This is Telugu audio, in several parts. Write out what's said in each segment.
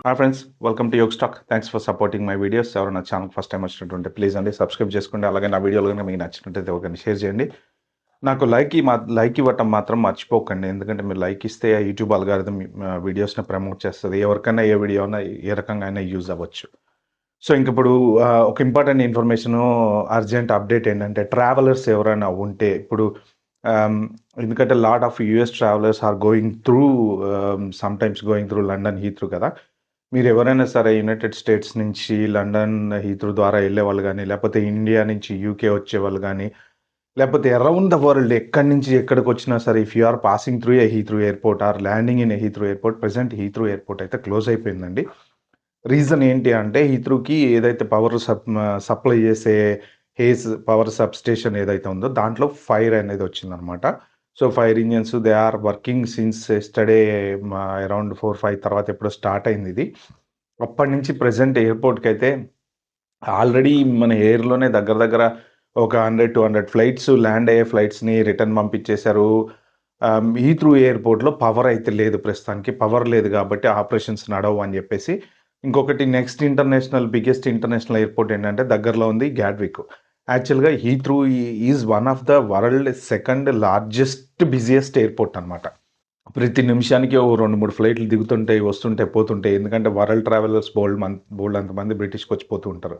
Hi friends, welcome to Yog stock. Thanks for supporting my videos. ఎవరైనా నా ఛానల్ ఫస్ట్ టైం వచ్చినట్టుంటే ప్లీజ్ అండి సబ్స్క్రైబ్ చేసుకోండి. అలాగే నా వీడియోలు కనుక మీకు నచ్చినట్టయితే ఎవరికైనా షేర్ చేయండి. నాకు లైక్ ఇవ్వటం మాత్రం మర్చిపోకండి. ఎందుకంటే మీరు లైక్ ఇస్తే యూట్యూబ్ అల్గారిథం వీడియోస్ని ప్రమోట్ చేస్తుంది. ఎవరికైనా ఏ వీడియో అయినా ఏ రకంగా అయినా యూజ్ అవ్వచ్చు. సో ఇంక ఇప్పుడు ఒక ఇంపార్టెంట్ ఇన్ఫర్మేషను, అర్జెంట్ అప్డేట్ ఏంటంటే ట్రావెలర్స్ ఎవరైనా ఉంటే ఇప్పుడు ఆమ్, ఎందుకంటే lot of US travellers are going through sometimes going through London Heathrow కదా. మీరు ఎవరైనా సరే యునైటెడ్ స్టేట్స్ నుంచి లండన్ హీత్రూ ద్వారా వెళ్ళేవాళ్ళు గానీ, లేపోతే ఇండియా నుంచి యూకే వచ్చేవాళ్ళు గానీ, లేపోతే అరౌండ్ ద వరల్డ్ ఎక్కడి నుంచి ఎక్కడికొచ్చినా సరే if you are passing through Heathrow airport or landing in Heathrow airport, present Heathrow airport అయితే క్లోజ్ అయిపోయిందండి. రీజన్ ఏంటి అంటే హీత్రూకి ఏదైతే సప్లై చేసే పవర్ సబ్‌స్టేషన్ ఏదైతే ఉందో దాంట్లో ఫైర్ అనేది వచ్చిందనమాట. So, fire engines they are working since yesterday around 4, 5 తర్వాత ఎప్పుడో స్టార్ట్ అయిందిది. అప్పటినుంచి ప్రెజెంట్ ఎయిర్‌పోర్ట్‌కైతే ఆల్రెడీ మన ఎయిర్‌లోనే దగ్గర దగ్గర ఒక 100, 200 ఫ్లైట్స్ ల్యాండ్ అయ్యే ఫ్లైట్స్‌ని రిటర్న్ పంపించేశారు. హీత్రూ ఎయిర్‌పోర్ట్‌లో పవర్ అయితే లేదు ప్రస్తుతానికి. పవర్ లేదు కాబట్టి ఆపరేషన్స్ నడవవు అని జెప్పేసి. ఇంకొకటి నెక్స్ట్ బిగ్గెస్ట్ ఇంటర్నేషనల్ ఎయిర్‌పోర్ట్ ఏంటంటే దగ్గరలో ఉంది గ్యాట్విక్. యాక్చువల్‌గా Heathrow is one of the world second largest busiest airport అనమాట. ప్రతి నిమిషానికి ఓ 2, 3 ఫ్లైట్లు దిగుతుంటాయి, వస్తుంటాయి, పోతుంటాయి. ఎందుకంటే వరల్డ్ ట్రావెలర్స్ బోలెడంతమంది బ్రిటిష్‌కొచ్చి పోతూ ఉంటారు.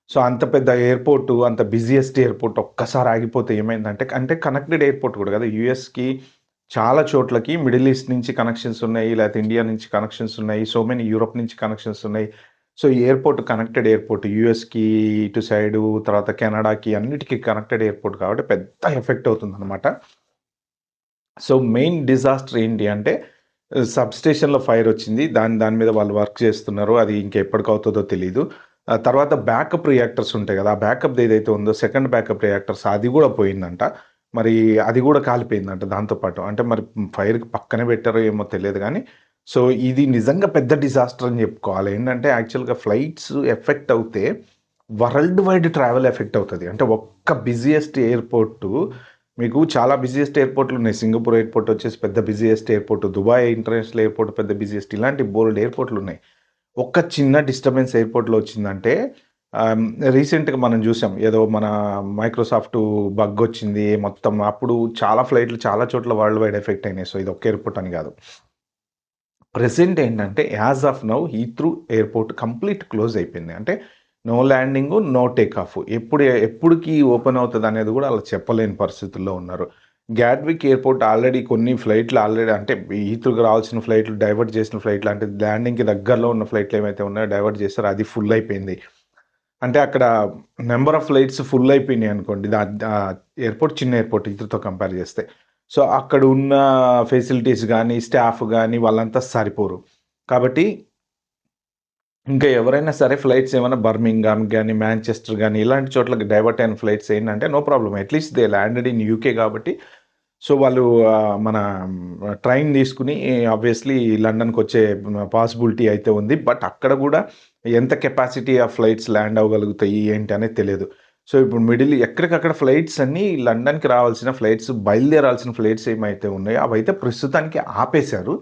సో, అంత పెద్ద ఎయిర్‌పోర్టు, అంత బిజియెస్ట్ ఎయిర్‌పోర్ట్ ఒక్కసారి ఆగిపోతే ఏమైందంటే అంటే కనెక్టెడ్ ఎయిర్‌పోర్ట్ కూడా కాదు. యూఎస్‌కి చాలా చోట్లకి మిడిల్ ఈస్ట్ నుంచి కనెక్షన్స్ ఉన్నాయి. లేకపోతే ఇండియా నుంచి కనెక్షన్స్ ఉన్నాయి. సో మెనీ యూరోప్ నుంచి కనెక్షన్స్ ఉన్నాయి. సో, ఈ ఎయిర్‌పోర్ట్ కనెక్టెడ్ ఎయిర్‌పోర్ట్. యూఎస్‌కి ఇటు సైడు, తర్వాత కెనడాకి అన్నిటికి కనెక్టెడ్ ఎయిర్‌పోర్ట్ కాబట్టి పెద్ద ఎఫెక్ట్ అవుతుందనమాట. సో, మెయిన్ డిజాస్టర్ ఏంటి అంటే సబ్‌స్టేషన్‌లో ఫైరొచ్చింది. దాని మీద వాళ్ళు వర్క్ చేస్తున్నారు. అది ఇంకెప్పటికవుతదో తెలీదు. తర్వాత బ్యాకప్ రియాక్టర్స్ ఉంటాయి గదా! ఆ బ్యాకప్‌ది ఏదైతే ఉందో సెకండ్ బ్యాకప్ రియాక్టర్స్ అది గూడా పోయిందంట. మరి అది గూడా కాలిపోయిందంట దాంతో పాటు. అంటే మరి ఫైర్‌కి పక్కనే పెట్టారో ఏమో తెలియదు గానీ, సో, ఇది నిజంగా పెద్ద డిజాస్టర్ అని జెప్పుకోవాలి. ఏంటంటే యాక్చువల్‌గా ఫ్లైట్స్ ఎఫెక్ట్ అవుతే వరల్డ్ వైడ్ ట్రావెల్ ఎఫెక్ట్ అవుతది. అంటే ఒక్క బిజియెస్ట్ ఎయిర్‌పోర్టు మీకు చాలా బిజియెస్ట్ ఎయిర్‌పోర్ట్‌లున్నాయి. సింగపూర్ ఎయిర్‌పోర్ట్ వచ్చేసి పెద్ద busiest airport. Dubai international airport పెద్ద బిజియెస్ట్. ఇలాంటి బోలెడు ఎయిర్‌పోర్ట్‌లున్నాయి. ఒక్క చిన్న డిస్టర్బెన్స్ ఎయిర్‌పోర్ట్‌లో వచ్చిందంటే ఆహ్, రీసెంట్‌గా మనం చూసాం. ఏదో మన మైక్రోసాఫ్ట్ బగ్ వచ్చింది. మొత్తం అప్పుడు చాలా ఫ్లైట్‌లు చాలా చోట్ల వరల్డ్ వైడ్ ఎఫెక్ట్ అయినాయి. సో, ఇది ఒక్క ఎయిర్‌పోర్ట్ అని కాదు. ప్రెజెంట్ ఏంటంటే as of now Heathrow airport complete close అయిపోయింది. అంటే no landing, no take off. ఎప్పటికి ఓపెన్ అవుతదనేది గూడా ఆళ్ళు చెప్పలేని పరిస్థితుల్లో ఉన్నారు. గ్యాట్విక్ ఎయిర్‌పోర్ట్ ఆల్రెడీ కొన్ని ఫ్లైట్‌లు అంటే హీత్రూకి రావాల్సిన ఫ్లైట్‌లు డైవర్ట్ చేసిన ఫ్లైట్‌లు అంటే ల్యాండింగ్‌కి దగ్గరలో ఉన్న ఫ్లైట్‌లు ఏవైతే ఉన్నాయో డైవర్ట్ చేసారో అది ఫుల్ అయిపోయింది. అంటే అక్కడ నంబర్ ఆఫ్ ఫ్లైట్స్ ఫుల్ అయిపోయినాయి అనుకోండి. ఎయిర్‌పోర్ట్ చిన్న ఎయిర్‌పోర్ట్ హీత్రూతో కంపేర్ చేస్తే. సో, అక్కడ ఉన్న ఫెసిలిటీస్ గాని, స్టాఫ్ గాని వాళ్ళంతా సరిపోరు. కాబట్టి ఇంకా ఎవరైనా సరే ఫ్లైట్స్ ఏమైనా బర్మింగ్హామ్ గాని, మాంచెస్టర్ గాని ఇలాంటి చోట్లకి డైవర్ట్ అయిన ఫ్లైట్స్ ఏంటంటే no problem. At least they landed in UK కాబట్టి సో, వాళ్ళు మన ట్రైన్ తీసుకొని ఆబ్వియస్లీ లండన్‌కొచ్చే పాసిబిలిటీ అయితే ఉంది. బట్ అక్కడ గూడా ఎంత కెపాసిటీ ఆఫ్ ఫ్లైట్స్ ల్యాండ్ అవ్వగలుగుతాయి ఏంటి అనేది తెలియదు. సో, ఇప్పుడు ఎక్కడికక్కడ ఫ్లైట్స్ అన్నీ లండన్‌కి రావాల్సిన ఫ్లైట్స్ బయలుదేరాల్సిన ఫ్లైట్స్ ఏమైతే ఉన్నాయో అవైతే ప్రస్తుతానికి ఆపేశారు.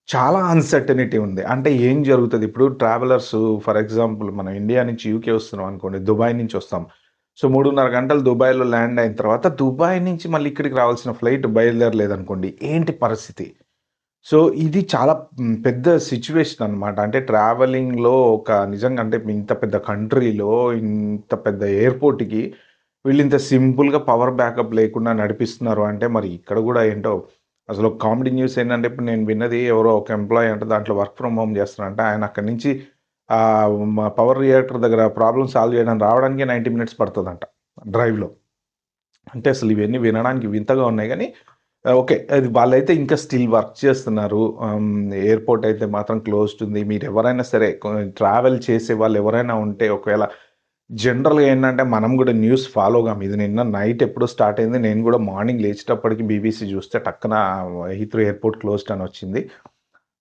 చాలా అన్‌సర్టెనిటీ ఉంది. అంటే ఏం జరుగుతది? ఇప్పుడు ట్రావెలర్స్ ఫర్ ఎగ్జాంపుల్ మనం ఇండియా నుంచి యూకే వస్తున్నాం అనుకోండి. దుబాయ్ నుంచి వస్తాం. సో, 3:30 గంటలు దుబాయ్‌లో ల్యాండ్ అయిన తర్వాత దుబాయ్ నుంచి మళ్ళీ ఇక్కడికి రావాల్సిన ఫ్లైట్ బయలుదేరలేదనుకోండి. ఏంటి పరిస్థితి? సో, ఇది చాలా పెద్ద సిట్యుయేషన్ అనమాట. అంటే ట్రావెలింగ్‌లో ఒక నిజంగా అంటే ఇంత పెద్ద కంట్రీలో ఇంత పెద్ద ఎయిర్‌పోర్ట్‌కి వీళ్ళింత సింపుల్‌గా పవర్ బ్యాకప్ లేకుండా నడిపిస్తున్నారు అంటే మరి ఇక్కడ గూడా ఏంటో అసలు కామెడీ న్యూస్ ఏంటంటే ఇప్పుడు నేను విన్నది ఎవరో ఒక ఎంప్లాయీ అంట దాంట్లో వర్క్ ఫ్రమ్ హోమ్ చేస్తున్నారంట. ఆయన అక్కడి నుంచి పవర్ రియాక్టర్ దగ్గర ప్రాబ్లమ్ సాల్వ్ చేయడానికి రావడానికే 90 మినిట్స్ పడతదంట డ్రైవ్‌లో. అంటే అసలు ఇవన్నీ వినడానికి వింతగా ఉన్నాయి గానీ ఓకే. అది వాళ్ళైతే ఇంకా స్టిల్ వర్క్ చేస్తున్నారు. ఎయిర్‌పోర్ట్ అయితే మాత్రం క్లోజ్డ్ ఉంది. మీరెవరైనా సరే ట్రావెల్ చేసే వాళ్ళెవరైనా ఉంటే ఒకవేళ జనరల్‌గా ఏంటంటే మనం గూడా న్యూస్ ఫాలో గాము. ఇది నిన్న నైట్ ఎప్పుడో స్టార్ట్ అయింది. నేను గూడా మార్నింగ్ లేచేటప్పటికి బీబీసీ చూస్తే టక్కన హీత్రూ ఎయిర్‌పోర్ట్ క్లోజ్డ్ అనొచ్చింది.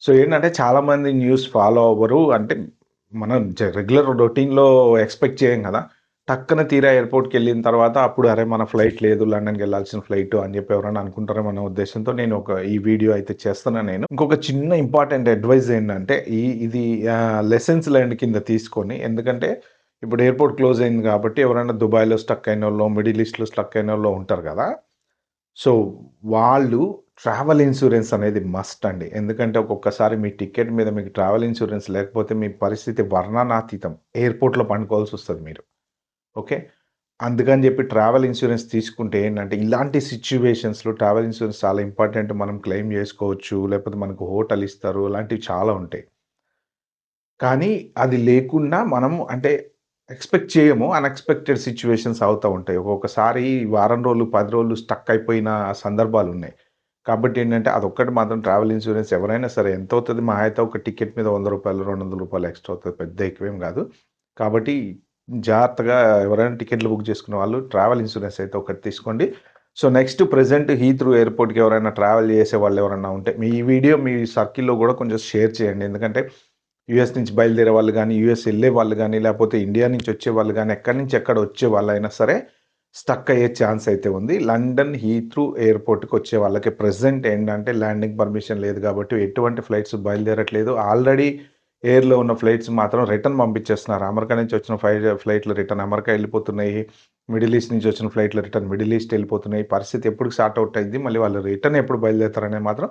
సో, ఏంటంటే చాలామంది న్యూస్ ఫాలో అవ్వరు. అంటే మనం రెగ్యులర్ రొటీన్‌లో ఎక్స్‌పెక్ట్ చేయం గదా! టక్కున తీరా ఎయిర్‌పోర్ట్‌కెళ్ళిన తర్వాత అప్పుడు అరే! మన ఫ్లైట్ లేదు లండన్‌కెళ్ళాల్సిన ఫ్లైటు అని చెప్పి ఎవరైనా అనుకుంటారేమో అన్న ఉద్దేశ్యంతో నేను ఈ వీడియో అయితే చేస్తున్నాను నేను. ఇంకొక చిన్న ఇంపార్టెంట్ అడ్వైస్ ఏంటంటే ఇది లెసన్స్ లెర్న్డ్ కింద తీసుకొని ఎందుకంటే ఇప్పుడు ఎయిర్‌పోర్ట్ క్లోజ్ అయింది కాబట్టి ఎవరైనా దుబాయ్‌లో స్టక్ అయినోళ్ళో, మిడిల్ ఈస్ట్‌లో స్టక్ అయినోళ్ళో ఉంటారు గదా! సో, వాళ్ళు ట్రావెల్ ఇన్స్యూరెన్స్ అనేది మస్ట్ అండి. ఎందుకంటే ఒక్కొక్కసారి మీ టికెట్ మీద మీకు ట్రావెల్ ఇన్స్యూరెన్స్ లేకపోతే మీ పరిస్థితి వర్ణనాతీతం. ఎయిర్‌పోర్ట్‌లో పండుకోవాల్సొస్తది మీరు. ఓకే. అందుకని జెప్పి ట్రావెల్ ఇన్స్యూరెన్స్ తీసుకుంటే ఏంటంటే, ఇలాంటి సిట్యుయేషన్స్‌లో ట్రావెల్ ఇన్స్యూరెన్స్ చాలా ఇంపార్టెంట్. మనం క్లెయిమ్ జేసుకోవచ్చు. లేకపోతే మనకు హోటల్ ఇస్తారు. ఇలాంటివి చాలా ఉంటాయి. కానీ అది లేకుండా మనము అంటే ఎక్స్‌పెక్ట్ చేయము. అన్‌ఎక్స్‌పెక్టెడ్ సిట్యుయేషన్స్ అవుతా ఉంటాయి. ఒక్కొక్కసారి వారం రోజులు, 10 రోజులు స్టక్ అయిపోయిన సందర్భాలున్నాయి. కాబట్టి ఏంటంటే, అదొక్కటి మాత్రం ట్రావెల్ ఇన్స్యూరెన్స్ ఎవరైనా సరే ఎంతవుతది మహా అయితే ఒక టికెట్ మీద రూ. 100, రూ. 200 ఎక్స్‌ట్రా అవుతది. పెద్ద ఎక్కువేం గాదు. కాబట్టి జాగ్రత్తగా ఎవరైనా టికెట్లు బుక్ చేసుకునే వాళ్ళు ట్రావెల్ ఇన్స్యూరెన్స్ అయితే ఒకటి తీసుకోండి. సో, నెక్స్ట్ ప్రెజెంట్ హీత్రూ ఎయిర్‌పోర్ట్‌కి ఎవరైనా ట్రావెల్ చేసేవాళ్ళు ఎవరన్నా ఉంటే, మీ ఈ వీడియో మీ సర్కిల్‌లో గూడా కొంచెం షేర్ చేయండి. ఎందుకంటే యూఎస్ నుంచి బయలుదేరే వాళ్ళు గానీ, యూఎస్ ఎళ్ళే వాళ్ళు గానీ, లేపోతే ఇండియా నుంచి వచ్చేవాళ్ళు గానీ, ఎక్కడి నుంచి ఎక్కడ వచ్చేవాళ్ళైనా సరే స్టక్ అయ్యే ఛాన్స్ అయితే ఉంది. లండన్ హీత్రూ ఎయిర్‌పోర్ట్‌కి వచ్చే వాళ్ళకి ప్రెజెంట్ ఏంటంటే ల్యాండింగ్ పర్మిషన్ లేదు గాబట్టి ఎటువంటి ఫ్లైట్స్ బయలుదేరట్లేదు. ఆల్రెడీ ఎయిర్‌లో ఉన్న ఫ్లైట్స్ మాత్రం రిటర్న్ పంపించేస్తున్నారు. అమెరికా నుంచి వచ్చిన ఫ్లైట్‌లు రిటర్న్ అమెరికా ఎళ్ళిపోతున్నాయి. మిడిల్ ఈస్ట్ నుంచి వచ్చిన ఫ్లైట్‌లు రిటర్న్ మిడిల్ ఈస్ట్ ఎళ్ళిపోతున్నాయి. పరిస్థితి ఎప్పుడు సార్ట్ ఔట్ అయిద్ది, మళ్ళీ వాళ్ళు రిటర్న్ ఎప్పుడు బయలుదేరుతారనేది మాత్రం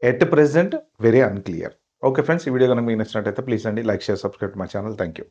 at present very unclear. Okay friends. ఈ వీడియో గనుక మీకు నచ్చినట్టయితే ప్లీజ్ అండి like, share, subscribe to my channel. Thank you.